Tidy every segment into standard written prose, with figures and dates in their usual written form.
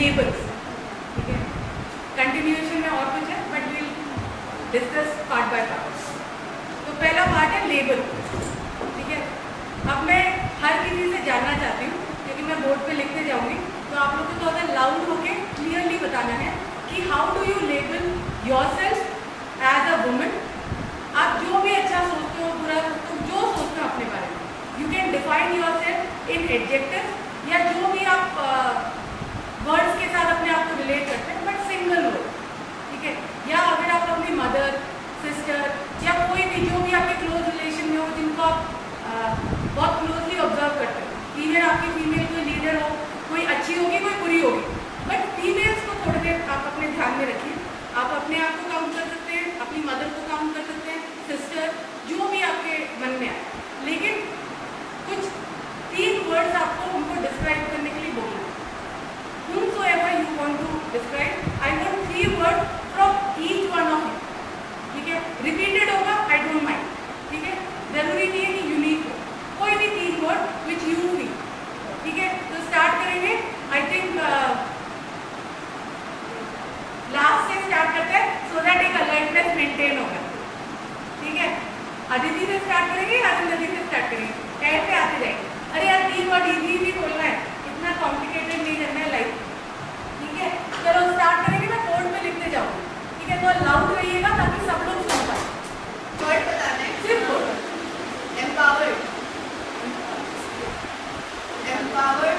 Labels, ठीक है। Continuation में और कुछ है but will discuss part by part. तो पहला पार्ट है लेबल, ठीक है। अब मैं हर किसी से जानना चाहती हूँ, क्योंकि मैं बोर्ड पे लिखते जाऊँगी, तो आप लोगों को अगर लाउड होके क्लियरली बताना है कि how do you label yourself as a woman. आप जो भी अच्छा सोचते हो, बुरा सोचते हो, जो सोचते हो अपने बारे में, you can define yourself in adjective या जो भी आप वर्ड्स के साथ अपने आप को रिलेट करते हैं, बट सिंगल वर्ड, ठीक है। या अगर आप अपनी मदर, सिस्टर या कोई भी जो भी आपके क्लोज रिलेशन में हो, जिनको आप बहुत क्लोजली ऑब्जर्व करते हो, इवन आपकी फीमेल कोई लीडर हो, कोई अच्छी होगी कोई बुरी होगी, बट फीमेल्स को थोड़ी देर आप अपने ध्यान में रखिए। आप अपने आप को काउंट कर सकते हैं, अपनी मदर को काउंट कर सकते हैं, सिस्टर, जो भी आपके मन में आए, लेकिन कुछ 3 वर्ड्स आपको उनको डिस्क्राइब करने के लिए बोलना है। Whomsoever you want to describe, I want 3 words from each one of you, ठीक है। रिपीटेड होगा, I don't mind, ठीक है। जरूरी नहीं है कि यूनिक हो, कोई भी 3 वर्ड विच यू फील, ठीक है। तो स्टार्ट करेंगे। आई थिंक लास्ट से स्टार्ट करते हैं, सो दैट एक अलर्टनेस मेंटेन होगा, ठीक है। अदिति से स्टार्ट करेंगे या नदी से स्टार्ट करेंगे, कैसे आते जाएंगे। अरे यार 3 वर्ड इजी भी बोलना है, इतना कॉम्प्लिकेटेड नहीं करना है लाइफ, ठीक है। चलो स्टार्ट करेंगे, मैं बोर्ड पे लिखते जाऊँगी, ठीक है। तो लाउड रहिएगा ताकि सब लोग सुन पाए। वर्ड बताना है, सिर्फ बोलो। एम्पावर्ड, एम्पावर्ड,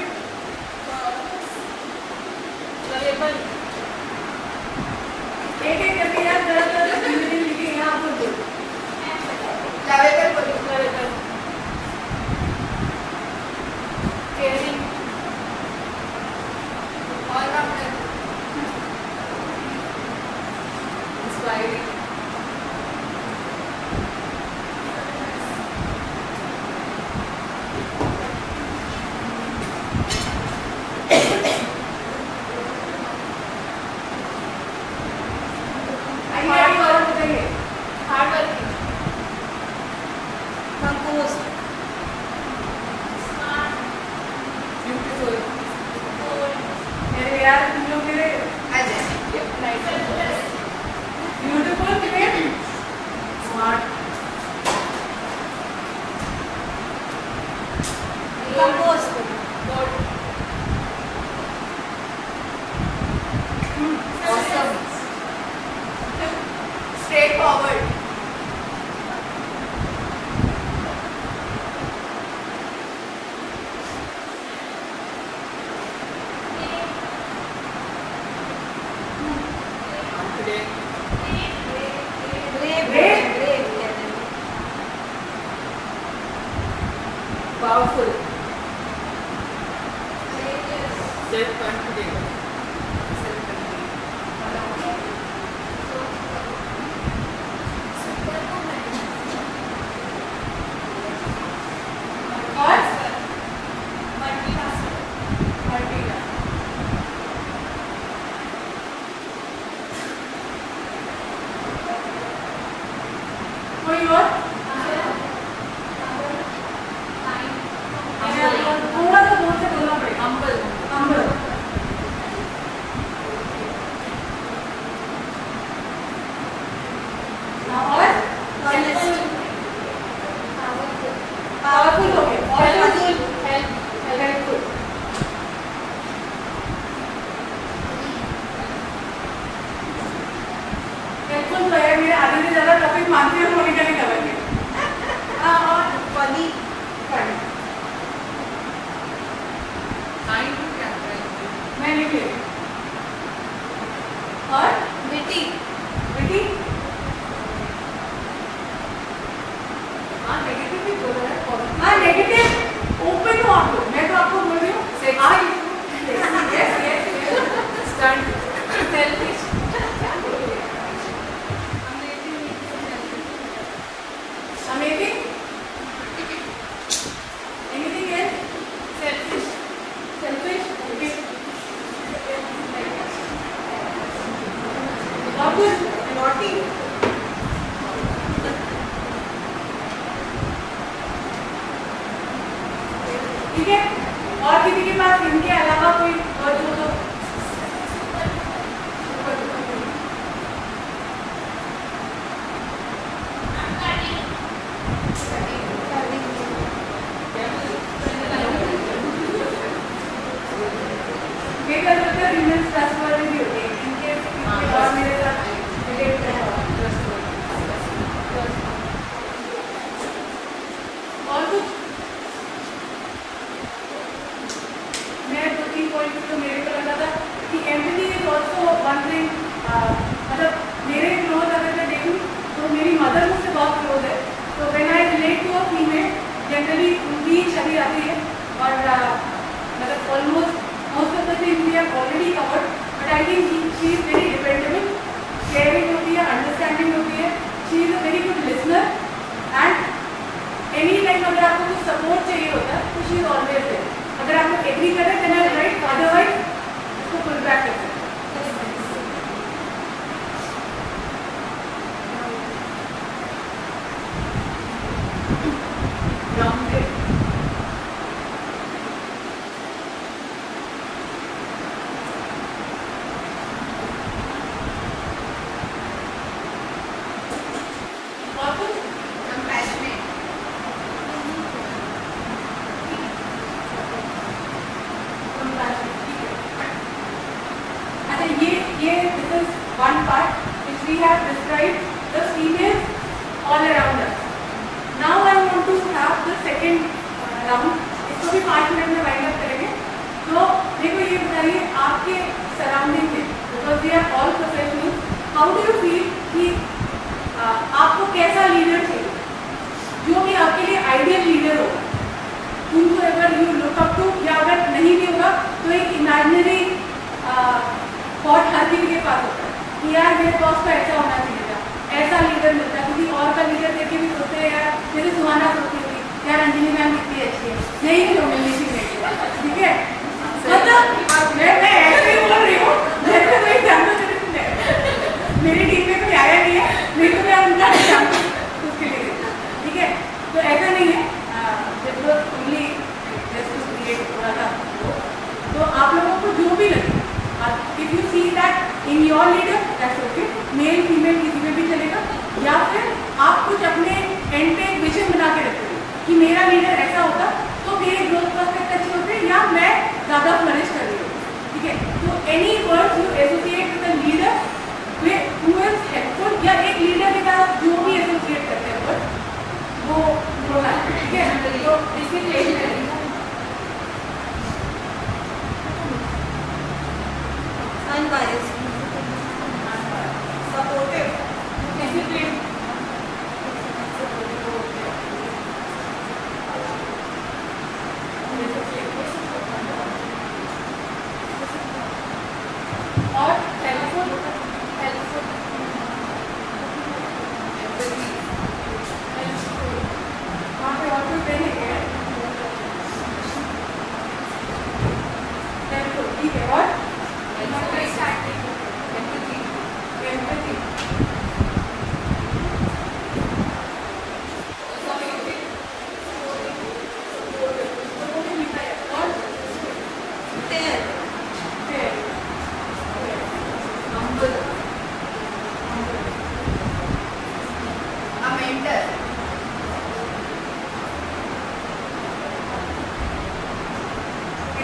एक करके यार जरा लिखिए, यहाँ पर बोलो। लवेबल बोलो, lovable, caring, allrounder, inspiring, hardworking, composed, beautiful. मेरे यार तुम लोग मेरे beautiful, smart, composed, awesome, straightforward, powerful, कोई और थोड़ा सा जोर से बोलना पड़ेगा। हम्बल, हम्बल, और पावरफुल हो गए, और हेल्पफुल, हेल्पफुल तो है। मेरे आगे से ज़्यादा टॉपिक मानते हैं, होने का नहीं करेंगे। हाँ, और फनी, फनी, मैं लिख लेती हूँ। और विटी, बेटी, हाँ नेगेटिव भी बोल रहा है। हाँ नेगेटिव ओपन हो आप लोग, मैं तो आपको बोल रही हूँ stunt, selfish, amazing, anything else, selfish, selfish, और कुछ नॉटी, ठीक है। और किसी के पास इनके अलावा कोई और जो तो जनरली उनकी छवि आती है और मतलब almost most of the things we have already covered, but I think she is very dependable, caring होती है, अंडरस्टैंडिंग होती है, she is a very good listener and any time अगर आपको कुछ सपोर्ट चाहिए होता है तो शी इज ऑलवेज देयर. अगर आप लोग एग्री करें देन आई राइट, अदरवाइज इसको पुल बैक कर सकते हैं. One part which we have described the females all around us. Now I want to have the second round. इसको भी 5 मिनट में वाइंड अप करेंगे. तो देखो ये बताइए आपके सराउंडिंग में, because we are all professionals, how do you feel कि आपको कैसा लीडर चाहिए जो भी आपके लिए आइडियल लीडर होगा, उनको अगर यू लुक अप टू, या अगर नहीं भी होगा तो एक इमेजिनरी थॉट हर किसी के पास होता है कि यार मेरे बॉस को ऐसा होना चाहिए था, ऐसा लीडर मिलता है. किसी और का लीडर देख के भी सोचते हैं यार मेरे सुहाना सोचती थी यार अंजलि मैम कितनी अच्छी है, यही क्यों मिलनी थी मेरे, ठीक है. मतलब मैं ऐसे ही बोल रही हूँ जैसे कोई एग्जाम्पल मेरी टीम में कोई आया नहीं है, नहीं तो मैं उनका एग्जाम्पल उसके लिए, ठीक है. तो ऐसा नहीं है, थोड़ा सा. तो आप लोगों को जो भी लगे, if you see that in your leader that's okay, male female किसी में भी चलेगा, या फिर आप कुछ अपने एंड पे एक विजन बना के रखते हो कि मेरा लीडर ऐसा होता तो मेरे ग्रोथ प्रोस्पेक्ट अच्छे होते या मैं ज़्यादा फ्लरिश कर रही हूँ, ठीक है. तो any words you associate with the leader who is helpful, या एक लीडर के साथ जो भी एसोसिएट करते हैं वर्ड वो बोलना है, ठीक है. तो डिसिप्लिन unbiased, supportive, disciplined, और helpful, वहाँ पे और कोई पेन है helpful, ठीक है. और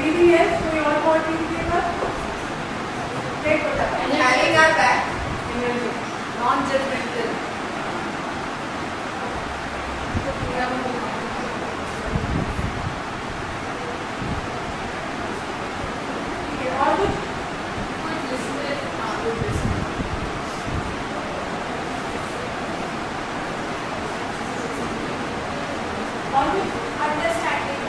anything else? कोई और बहुत कीजिएगा. Great होता है. and having our back, non-judgmental. ठीक है. और कुछ और कुछ Understanding.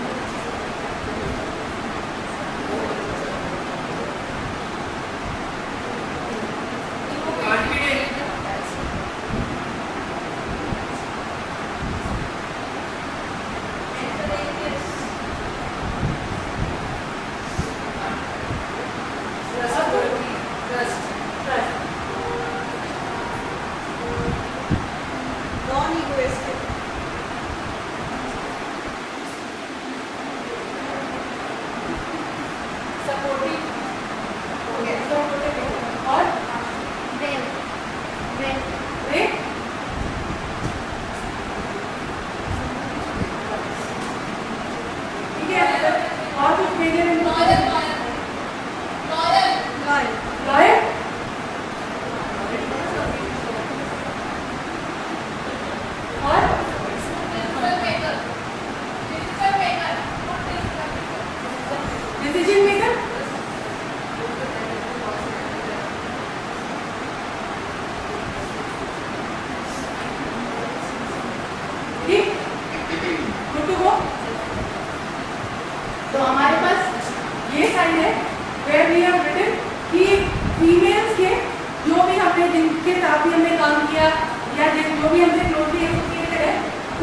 भी हमसे क्लोजली एसोसिएटेड है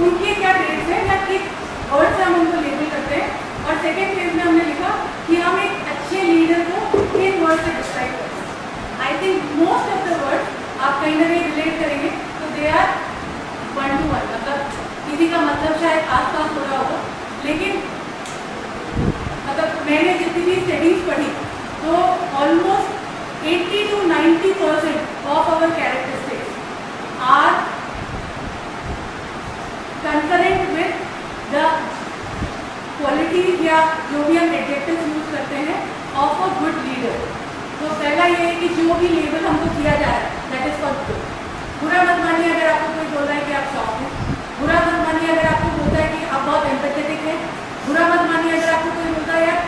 उनके क्या ट्रेड्स हैं या किस वर्ड से हम उनको लेबल करते हैं। और सेकेंड फेज में हमने लिखा कि हम एक अच्छे लीडर को किन वर्ड से डिस्क्राइब करते हैं। आई think most of the word आप कहीं ना कहीं रिलेट करेंगे तो दे आर 1 to 1, मतलब किसी का मतलब शायद आसपास हो रहा होगा, लेकिन मतलब मैंने जितनी भी स्टडीज पढ़ी तो almost 80 to 90% of our characteristics are concurrent with the qualities या जो भी हम एडजेक्टिव्स यूज करते हैं ऑफ अ गुड लीडर। तो पहला ये है कि जो भी लेबल हमको किया जा रहा है दैट इज फॉर गुड। बुरा मत मानिए अगर आपको कोई बोल रहा है कि आप सॉफ्ट हैं, बुरा मत मानिए अगर आपको बोलता है कि आप बहुत एम्पैथेटिक हैं, बुरा मत मानिए अगर आपको कोई बोलता है यार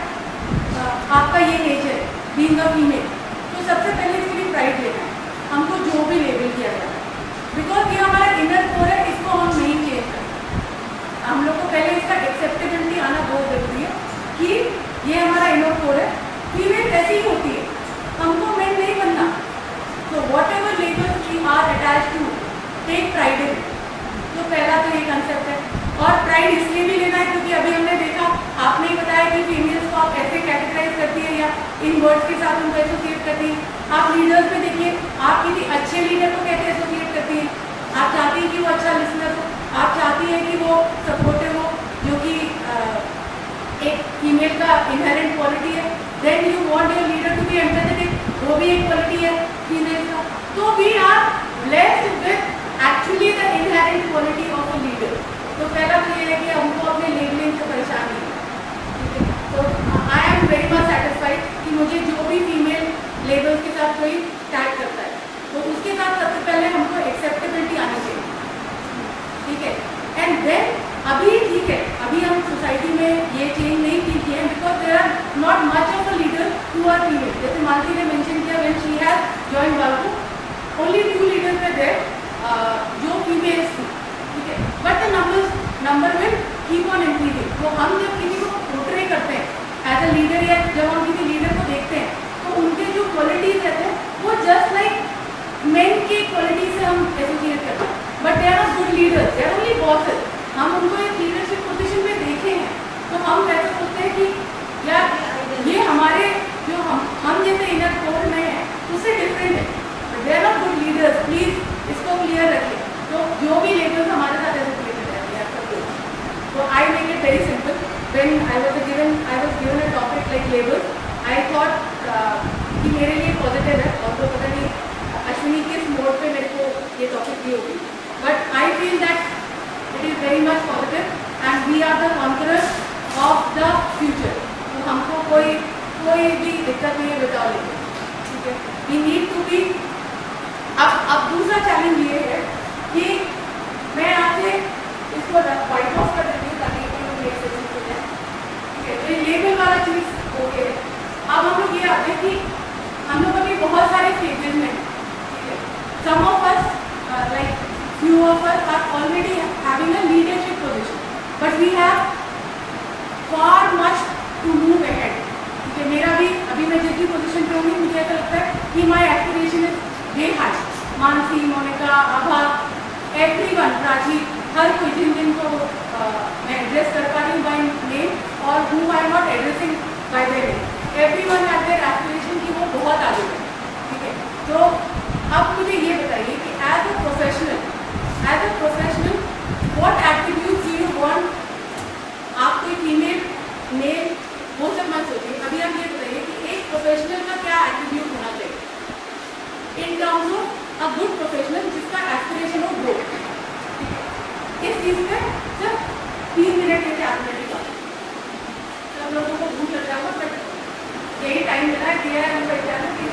आपका ये नेचर है बीइंग अ फीमेल। तो सबसे पहले इसके लिए प्राइड लेना है हमको जो भी लेबल किया जा रहा है, बिकॉज ये हमारा इनर कोर है, इसको हम नहीं चेंज करते। हम लोग को पहले इसका एक्सेप्टेबिलिटी आना बहुत जरूरी है कि ये हमारा इनर कोर है, फीमेल ऐसी ही होती है, हमको मेन नहीं बनना। तो whatever labels we are attach to take pride in. तो पहला तो ये कंसेप्ट है। और प्राइड इसलिए भी लेना है क्योंकि अभी हमने देखा, आपने ही बताया कि फीमेल्स को आप ऐसे कैटेगराइज करती है या इन वर्ड्स के साथ उनको एसोसिएट करती है। आप लीडर्स में देखिए, आप किसी अच्छे लीडर को कैसे एसोसिएट करती हैं। आप चाहती हैं कि वो अच्छा लिसनर हो, आप चाहती हैं कि वो सपोर्टिव हो, जो कि एक फीमेल का इनहेरेंट क्वालिटी है। Then you want your leader to be empathetic, वो भी एक क्वालिटी है फीमेल का। तो we are blessed with actually the inherent quality of a leader. तो पहला तो ये है कि हमको अपने लेबलिंग से परेशानी है। तो I am very much satisfied कि मुझे जो भी फीमेल लेबल्स के साथ कोई टैग करता है तो उसके साथ सबसे पहले हमको एक्सेप्टेबिलिटी आनी चाहिए, ठीक है। एंड देन अभी ठीक है, अभी हम सोसाइटी में ये चेंज नहीं फील किए हैं because there are not much of a leader who are female. जैसे मालती ने मेंशन किया when she has join Balco only 2 leaders were there जो फीमेल्स थी, ठीक है। But the number will keep on increasing. तो हम जब किसी को पोर्ट्रे करते हैं एज अ लीडर या जब हम किसी लीडर को देखते हैं तो उनके जो क्वालिटीज रहते हैं वो जस्ट लाइक मेन की क्वालिटी से हम एसोसिएट करते हैं, but they are not good leaders, they are only bosses. हम उनको एक लीडरशिप पोजीशन में देखे हैं तो हम ऐसा सोचते हैं कि यार ये हमारे जो हम जैसे इनर कोर में है उससे डिफरेंट है, but they are not good leaders. Please इसको क्लियर रखें। तो जो भी लेबल्स हमारे साथ एसोसिएटेड है तो I make it very simple. When I was given a topic like labels, I thought कि मेरे लिए पॉजिटिव है, और तो पता नहीं अश्विनी किस मोड पे मेरे को ये टॉपिक दी होगी, but I feel that it is very much positive and we are the conquerors of the future. तो हमको कोई भी दिक्कत नहीं है विदाउट लेबल, ठीक है। We need to be. अब दूसरा चैलेंज ये है कि मैं आपसे इसको वाइट ऑफ कर देती हूँ ताकि हो जाए, ठीक है। तो लेबल वाला चीज़ हो गया। अब हम लोग ये आते हैं कि हम लोग अभी बहुत सारे फेजेस में, ठीक है। Some of us like few of us are already having a leadership position, but we have far much to move ahead, ठीक है। मेरा भी अभी मैं जिस भी पोजीशन पे हूँ मुझे ऐसा लगता है कि my aspiration is way high। Mansi, Monika, Abha, everyone, Prachi, हर कोई जिनको मैं एड्रेस कर पा रही हूँ बाय नेम और who I am not addressing by their name, everyone has their aspiration कि वो बहुत आगे बढ़े, ठीक है। तो अब मुझे ये बताइए कि as a professional what attributes do you want? आप कोई फीमेल मेल वो सब मत सोचिए, अभी आप ये बताइए कि एक प्रोफेशनल का क्या एट्रीब्यूट होना चाहिए in terms of a good professional जिसका एस्पिरेशन हो ग्रो, ठीक है। इस चीज़ पे सिर्फ 3 मिनट लेके आपने भी बात, सब लोगों को भूख लग जाएगा, बट यही टाइम मिला दिया है हमको एग्जाम की,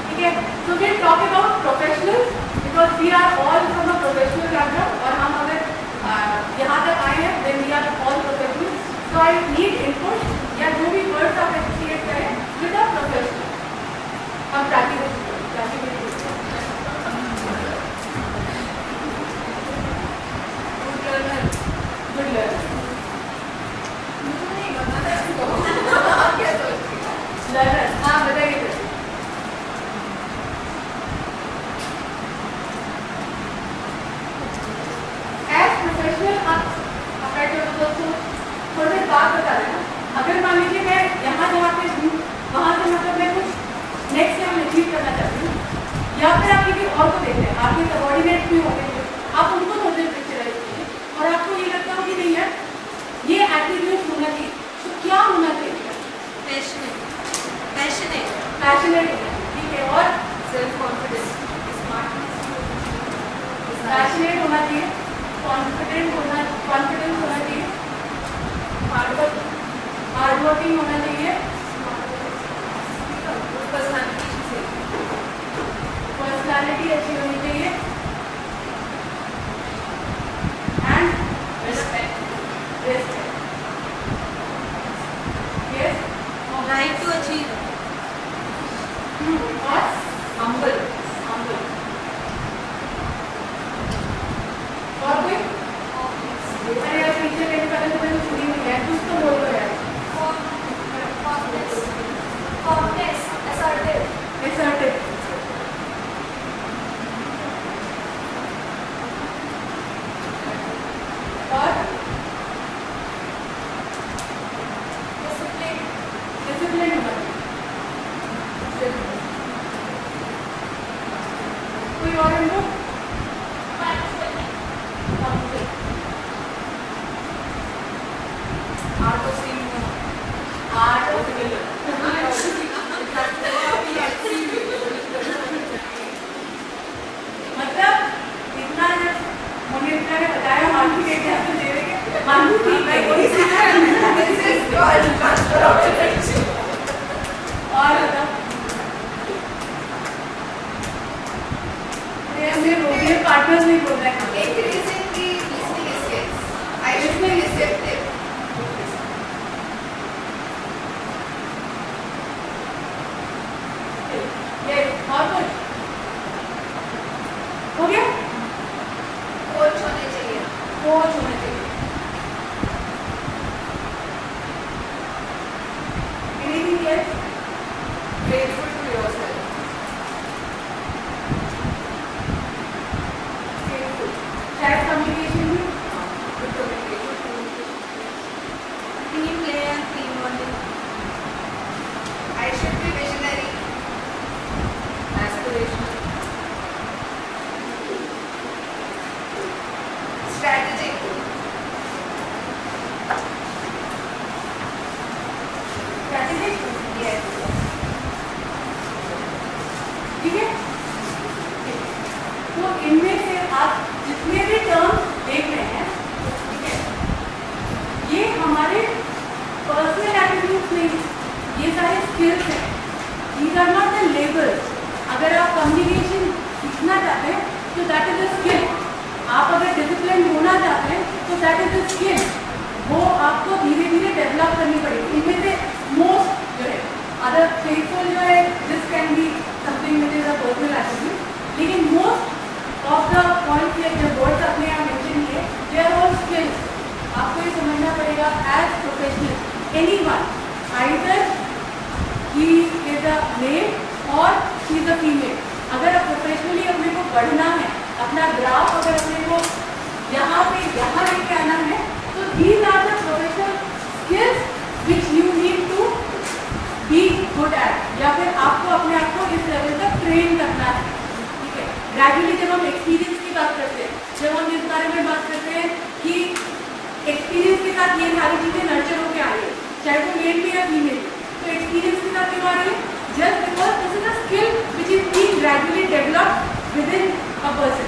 ठीक है। So we'll talk about professionals because we are all from a professional background और हम अगर यहाँ तक आए हैं then we are all professionals. So I need input या जो भी words आप associate करें with a professional. हम practice good learner. मुझे नहीं बताना इसको क्या सोचती है learner? हाँ बताइए। बैठे हो तो दोस्तों थोड़ी देर बात बता देना। अगर मान लीजिए मैं यहाँ जहाँ पे हूँ वहाँ से मतलब मैं कुछ नेक्स्ट लेवल अचीव करना चाहती हूँ, या फिर आप किसी और को देख रहे हैं, आपके सबॉर्डिनेट भी होंगे, आप उनको थोड़ी देर पिक्चराइज कीजिए और आपको ये लगता हो कि नहीं यार ये एटीट्यूड होना चाहिए, तो क्या होना चाहिए? पैशनेट होना चाहिए, ठीक है, और सेल्फ कॉन्फिडेंस, पैशनेट होना चाहिए, कॉन्फिडेंस होना चाहिए, हार्डवर्किंग होना चाहिए, पर्सनालिटी अच्छी होनी चाहिए, and respect, yes, right to achieve, और हम्बल, और कोई अरे यार पीछे लेने वाले तो मैंने सुनी नहीं है, कुछ तो बोल दो यार। assertive, और डिसिप्लिन होना चाहिए। कोई और इनको मतलब इतना जब मुनीता ने बताया मानवी के क्या तो दे देंगे मानवी ठीक है कोई और हमने रोगियर पार्टनर्स नहीं बोल रहे हैं, और कुछ हो गया? कोच होने चाहिए, anything else? grateful to yourself, शायद कम्युनिकेशन भी, good communication, team player, team bonding, I should be visionary, aspirational, strategic, yes, ठीक है? तो इनमें से आप जितने भी टर्म्स देख रहे हैं, ठीक है, ये हमारे पर्सनल एटीट्यूड्स नहीं, ये सारे स्किल्स हैं, these are not the labels. अगर आप कम्युनिकेशन सीखना चाहते हैं तो दैट इज अ स्किल, आप अगर डिसिप्लिन होना चाहते हैं तो दैट इज अ स्किल, वो आपको धीरे धीरे डेवलप करनी पड़ेगी। इनमें से मोस्ट जो है अदर फेथफुल जो है this can be something which is a personal attitude, लेकिन मोस्ट ऑफ द पॉइंट्स या जो वर्ड्स आपने यहाँ मेंशन किए दे आर ऑल स्किल्स। आपको ये समझना पड़ेगा as professional anyone, either he is a male और शी इज अ फीमेल, अगर आप प्रोफेशनली अपने को बढ़ना है, अपना ग्राफ अगर अपने को यहाँ पे यहाँ लेके आना है, तो these are the professional skills which you need to be good at, या फिर आपको अपने आप को इस लेवल तक ट्रेन करना है, ठीक है। ग्रेजुअली जब हम एक्सपीरियंस की बात करते हैं, जब हम इस बारे में बात करते हैं कि एक्सपीरियंस के साथ ये सारी चीज़ें नर्चर होकर आ रही है, चाहे वो मेल भी या फीमेल, तो एक्सपीरियंस के साथ क्यों आ रही है? Just because this is a skill which is being gradually developed with in a person,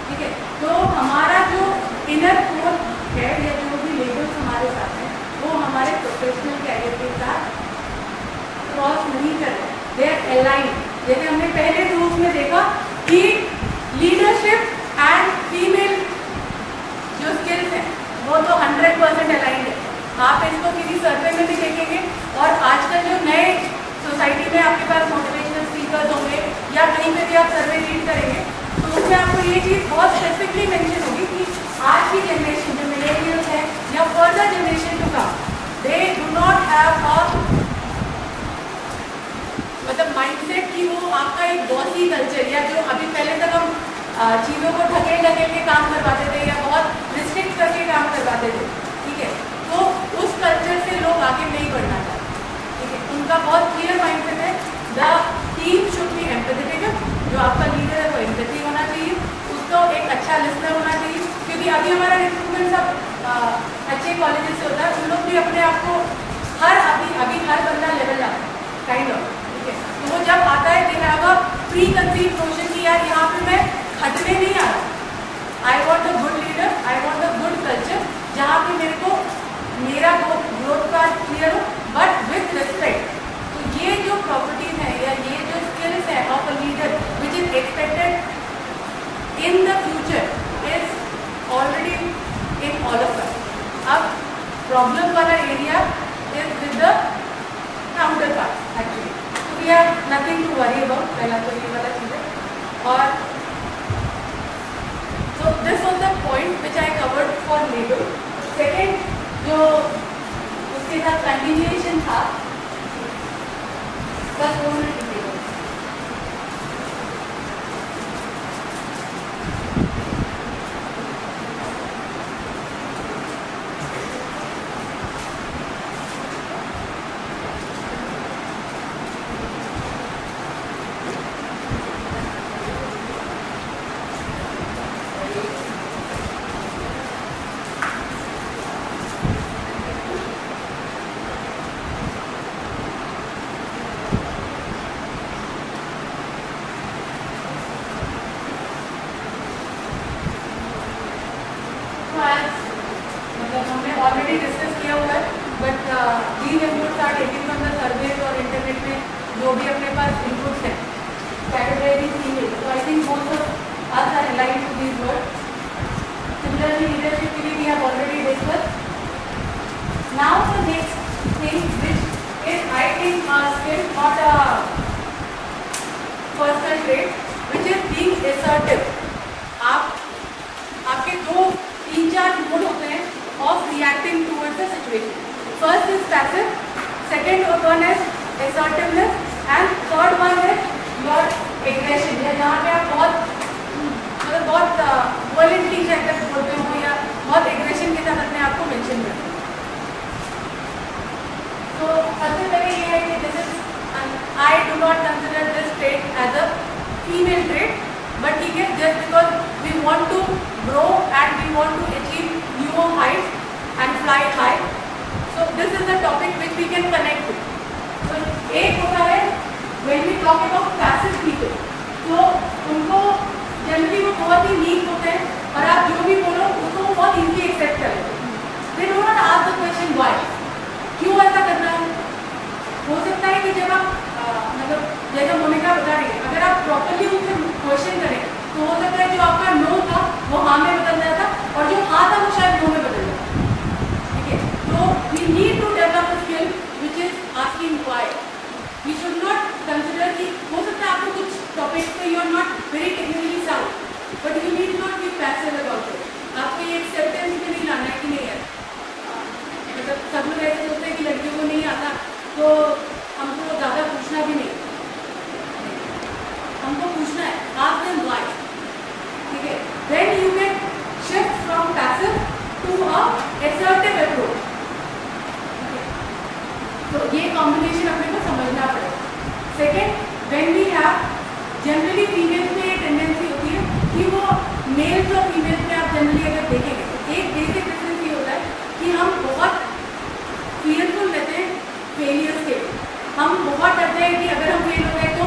ठीक है। तो हमारा जो इनर कोर है या जो भी लेबल्स हमारे साथ हैं, वो हमारे प्रोफेशनल कैरियर के साथ क्रॉस नहीं कर रहे, दे आर अलाइन्ड। जैसे हमने पहले रूल्स में देखा कि लीडरशिप एंड फीमेल जो स्किल्स हैं वो तो 100% अलाइंड है। आप इसको किसी सर्वे में भी देखेंगे, और आजकल जो नए सोसाइटी में आपके पास मोटिवेशनल स्पीकर्स होंगे या कहीं पे भी आप सर्वे रीड करेंगे, तो उसमें आपको ये चीज़ बहुत स्पेसिफिकली मेंशन होगी कि आज की जनरेशन जो मिलेनियल्स है या further generation to come, they do not have a मतलब माइंडसेट कि वो आपका एक बॉसी कल्चर, या जो अभी पहले तक हम चीज़ों को ढकेल के काम करवाते थे या बहुत रिस्ट्रिक्ट करके काम करवाते थे, आपका लीडर है वो एम्पैथी होना चाहिए, उसको एक अच्छा लिस्नर होना चाहिए, क्योंकि अभी हमारा रिक्रूटमेंट सब अच्छे कॉलेजेस से होता है, उन लोग भी अपने आप को अभी हर बंदा लेवल आता है काइंड ऑफ, ठीक है। तो वो जब आता है they have a pre conceive notion कि यार यहाँ पे मैं खटने नहीं आ रहा, I want a good leader, I want a good culture जहाँ पे मेरे को मेरा ग्रोथ का क्लियर हो, बट विथ रिस्पेक्ट। तो ये जो प्रॉपर्टीज है या ये जो स्किल्स है of a leader which is expected in the future is already in all of us. अब प्रॉब्लम वाला area is with the counterpart actually, तो we have nothing to worry about, पहला तो ये वाला चीज़ है। और so this was the point which I covered for labor. Second जो उसके साथ कंटिन्यूएशन था, बस 2 मिनट रुकिएगा। मतलब हमने ऑलरेडी डिस्कस किया हुआ है, but these inputs are taken from the surveys और इंटरनेट में जो भी अपने पास इनपुट्स हैं कैटेगरीज ईमेल, तो I think most of us are aligned to these words. Similarly leadership के लिए we have already discussed. Now the next thing which is I think skill not a personal trait which is being assertive. आपके 2-3-4 mode होते हैं of reacting towards the situation. First is passive, second one is assertiveness and third one is your aggression, या जहाँ पे आप बहुत voluntarily शायद बोलते हो या बहुत एग्रेशन के साथ अपने आप को मेंशन करते हो। तो सबसे पहले ये है कि this is I do not consider this trait as a female trait, but ठीक है, just because we want to grow and we want to achieve newer heights and fly high, so this is the topic which we can connect with. So एक होता है when we talk about passive people, तो उनको generally वो बहुत ही नीक होते हैं और आप जो भी बोलो उसको वो बहुत इजीली एक्सेप्ट कर लेते हैं। they do not ask the question why, क्यों ऐसा करना है। हो सकता है कि जब आप मतलब जैसा मोनिका बता रही है, अगर आप प्रॉपरली उनसे क्वेश्चन करें तो हो सकता है जो आपका नो था वो हाँ में बदल जाता और जो हाँ था वो शायद नो में बदल जाता, ठीक है। तो we need to develop a skill which is asking why. We should not consider कि हो सकता है आपको कुछ टॉपिक पे you are not very technically sound, but you need not be passive about it. आपको ये एक्सेप्टेंस में नहीं लाना है कि नहीं है, मतलब सब लोग ऐसे सोचते हैं कि लड़कियों को नहीं आता तो हमको ज़्यादा पूछना भी नहीं, हमको पूछना है आस्क देम व्हाई, ठीक है। Then you can shift from passive to a assertive approach, okay? तो ये combination अपने को समझना पड़ेगा। Second, when we have generally females में ये tendency होती है कि वो males और females में आप generally अगर देखेंगे तो एक basic difference ये होता है कि हम बहुत fearful रहते हैं failures के, हम बहुत डरते हैं कि अगर हम फेल हो गए तो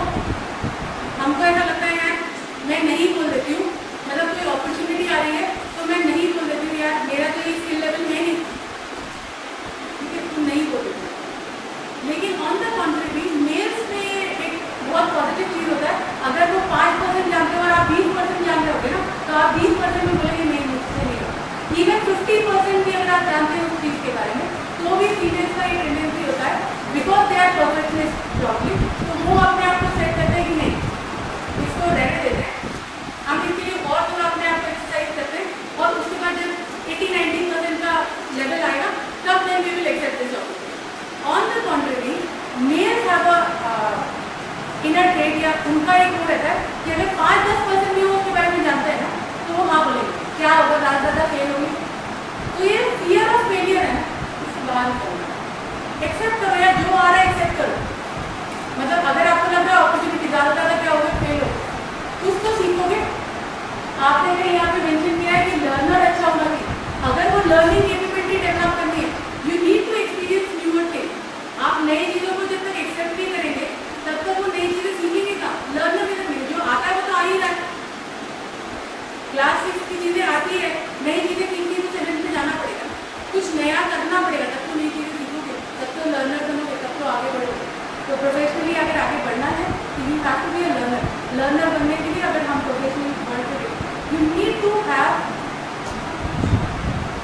हमको ऐसा लगता है यार मैं नहीं बोल देती हूँ, मतलब कोई अपॉर्चुनिटी आ रही है तो मैं नहीं बोल देती हूँ यार मेरा तो ये स्किल लेवल है नहीं, ठीक है, तुम नहीं बोल देती। लेकिन ऑन द कॉन्ट्रेरी मेल्स में एक बहुत पॉजिटिव चीज़ होता है, अगर वो 5% जानते हो और आप 20% जान रहे होगे ना तो आप 20% में बोलेंगे नहीं मुझसे नहीं होगा। इवन 50% भी अगर आप जानते हो उस चीज़ के बारे में तो भी फीमेल्स का ये टेंडेंसी होता है because they are perfectionist probably, तो वो अपने आप को सेट करते हैं कि नहीं इसको रहने देते हैं, हम इसके लिए और थोड़ा अपने आप को एक्सरसाइज करते हैं और उसके बाद जब 80-90% क्लास 6 की चीज़ें आती है, नई चीज़ें सीखनी तो 7th में जाना पड़ेगा, कुछ नया करना पड़ेगा, तब तो नई चीज़ें सीखोगे, तब तो लर्नर बनोगे, तब तो आगे बढ़ोगे। तो प्रोफेशनली अगर आगे बढ़ना है तो you have to be a learner. Learner बनने के लिए अगर हम प्रोफेशनली बढ़ सके, you need to have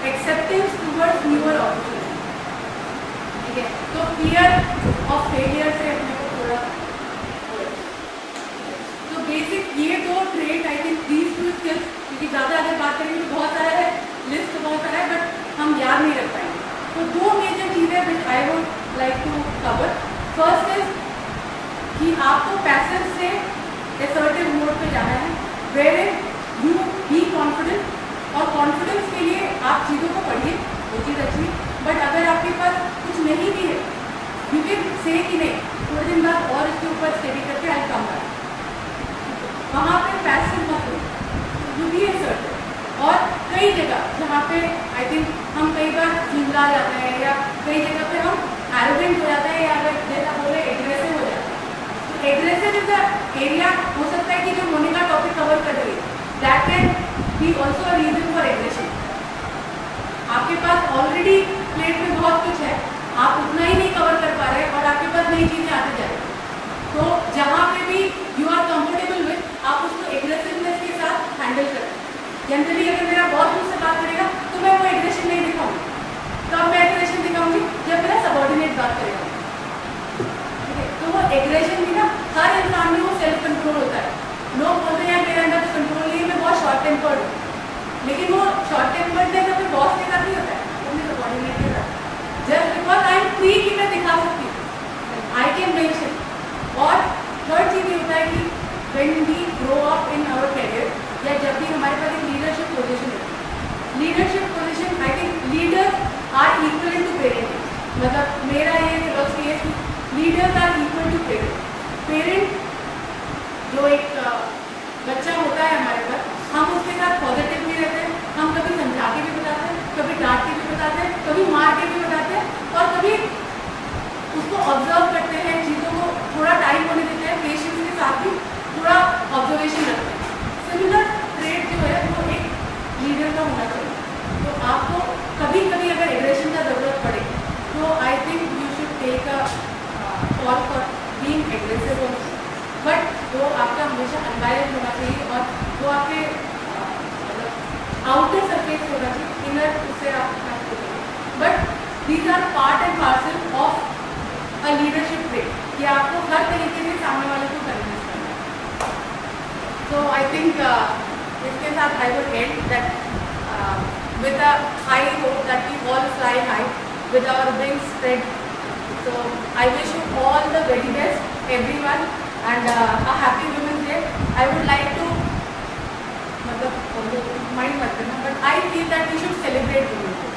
acceptance towards newer opportunity. ठीक है, तो फियर ऑफ फेलियर से अपने को थोड़ा, तो बेसिक ये दो trait I think these two skills, क्योंकि ज़्यादा अगर बात करेंगे तो बहुत सारा है, लिस्ट बहुत सारा है, बट हम याद नहीं रख पाएंगे। तो दो मेजर चीज़ें which I would like to cover. First is कि आपको पैसिव से असर्टिव मोड पे जाना है, वेयर यू बी कॉन्फिडेंट, और कॉन्फिडेंस के लिए आप चीज़ों को पढ़िए, वो चीज़ अच्छी, बट अगर आपके पास कुछ नहीं भी है, यू कैन से कि नहीं, थोड़े दिन बाद और इसके ऊपर स्टडी करके आई कम बैक, वहाँ पे पैसिव मत हो, यू बी असर्टिव। और कई जगह जहाँ पे आई थिंक हम कई बार झुंझला जाते हैं, या कई जगह पे हम एरोगेंट हो जाते हैं, या अगर जैसा बोले एग्रेसिव हो जाते हैं, तो एग्रेसिव इज द एरिया हो सकता है कि जो मोनिका टॉपिक कवर कर रही है, that can be also a reason for aggression. आपके पास ऑलरेडी प्लेट में बहुत कुछ है, आप उतना ही नहीं कवर कर पा रहे, और आपके पास नई चीज़ें आते जा रही, तो जहाँ पे भी यू आर कंफर्टेबल विद, आप उसको एग्रेसिवनेस के साथ हैंडल करें। जनरली अगर मेरा बॉस मुझसे बात करेगा तो मैं वो एग्रेशन नहीं दिखाऊंगी, कब मैं एग्रेशन दिखाऊंगी, जब मेरा सबॉर्डिनेट बात करेगा। ठीक है, तो वो एग्रेशन भी ना हर इंसान में वो सेल्फ कंट्रोल होता है। लोग बोलते हैं मेरे अंदर तो कंट्रोल नहीं है, मैं बहुत शॉर्ट टेम्पर्ड हूँ, लेकिन वो शॉर्ट टेम्पर्डनेस अपने बॉस के साथ नहीं होता है, अपने सबॉर्डिनेट के साथ, just because I am free कि मैं दिखा सकती हूँ, आई कैन मेंशन। और थर्ड चीज़ ये होता है कि when we grow up in our career, या जब भी हमारे पास एक लीडरशिप पोजीशन है, leadership position I think leaders are equal to parent, मतलब मेरा ये फिलॉसफी है कि leaders are equal to parent. Parent जो एक बच्चा होता है हमारे पास, हम उसके साथ पॉजिटिव भी रहते हैं, हम कभी समझा के भी बताते हैं, कभी डांट के भी बताते हैं, कभी मार के भी बताते हैं, और कभी उसको ऑब्जर्व करते हैं, चीज़ों को थोड़ा टाइम होने देते हैं, पेशेंस के साथ भी थोड़ा ऑब्जर्वेशन रखते हैं। सिमिलर ट्रेट जो है वो एक लीडर का होना चाहिए। तो आपको कभी कभी अगर एग्रेशन का ज़रूरत पड़े तो I think you should take a call for being aggressive also, but वो आपका हमेशा अनबायस्ड होना चाहिए, और वो आपके मतलब आउटर सरफेस होना चाहिए, इनर उससे आप but these are part and parcel of a leadership trait, कि आपको हर तरीके से सामने वाले को कन्विंस करना है। So I think इसके साथ I would end that with a high hope that we all fly high with our wings spread. So I wish you all the very best, everyone, and a happy Women's Day. I would like to, मतलब mind मत करना, but I feel that we should celebrate Women's Day.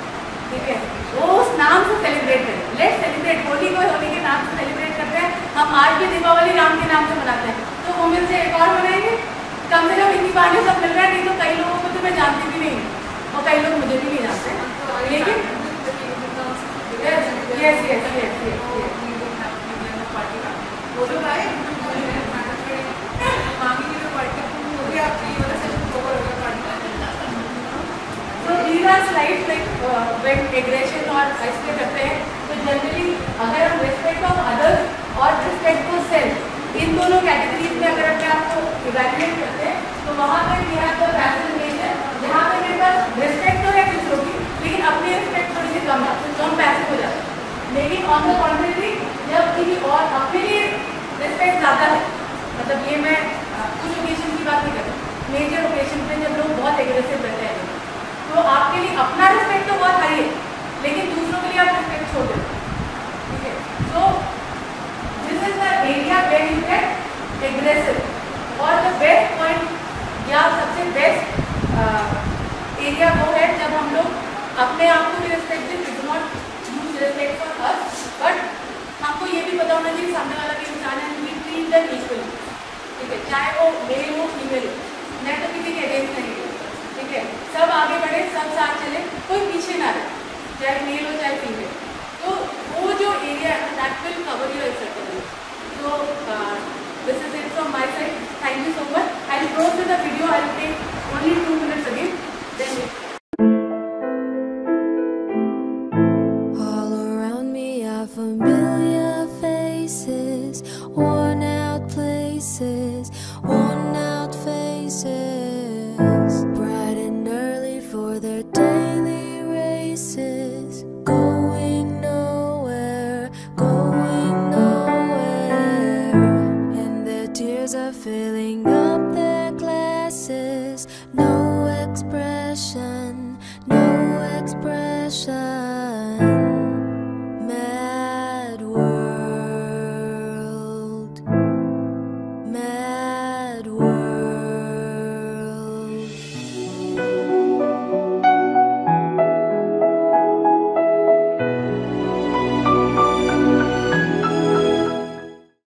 ठीक है, वो उस नाम से celebrate करें, लेट्स सेलिब्रेट, होली को होली के नाम से सेलिब्रेट करते हैं, हम आज भी दीपावली राम के नाम से मनाते हैं, तो वुमेन्स डे एक और मनाएंगे, कम से कम इसी बार सब मिल रहा है, नहीं तो कई लोगों को तो मैं जानती भी नहीं, और कई लोग मुझे भी नहीं जानते, लेकिन यस यस यस यस वो तो भाई मांगी की जो पार्टी हो गया आपकी वाला सेशन कवर हो गया पार्टी। तो these are slides like when aggression और ऐसे करते हैं, तो जनरली अगर हम रिस्पेक्ट ऑफ अदर्स और रिस्पेक्ट फॉर सेल्फ, इन दोनों कैटेगरीज में अगर अपने आप को इवैल्यूएट करते हैं, तो वहाँ पर वी हैव द फैसिलिटेशन, जहाँ पे मेरे पास रिस्पेक्ट तो है दूसरों की, लेकिन अपनी रिस्पेक्ट थोड़ी सी कम है, तो हम पैसिव हो जाते हैं। लेकिन ऑन द कॉन्ट्रेरी जब किसी और अपने लिए रिस्पेक्ट ज़्यादा है, मतलब ये मैं कुछ ओकेजन की बात नहीं कर रही, मेजर ओकेजन पे जब लोग बहुत एग्रेसिव रहते हैं, तो आपके लिए अपना रिस्पेक्ट तो बहुत हाई है, लेकिन दूसरों के लिए आप रिस्पेक्ट छोड़ देते हैं। ठीक है, so this is the area where you get aggressive, और द बेस्ट पॉइंट या सबसे बेस्ट एरिया वो है जब हम लोग अपने आप को भी रिस्पेक्ट दें, do not use respect for us, but हमको ये भी पता होना चाहिए सामने वाला भी इंसान है, वी ट्रीट देम इक्वली। ठीक है, चाहे वो मेल हो फीमेल हो, मैं तो किसी के अगेंस्ट नहीं हूँ। ठीक है, सब आगे बढ़े, सब साथ चले, कोई पीछे ना रहे, चाहे मेल हो चाहे फीमेल। तो वो जो एरिया है that will cover your acceptable. So this is it from my side. Thank you so much. I'll close with the video. I'll take only 2 minutes. breath.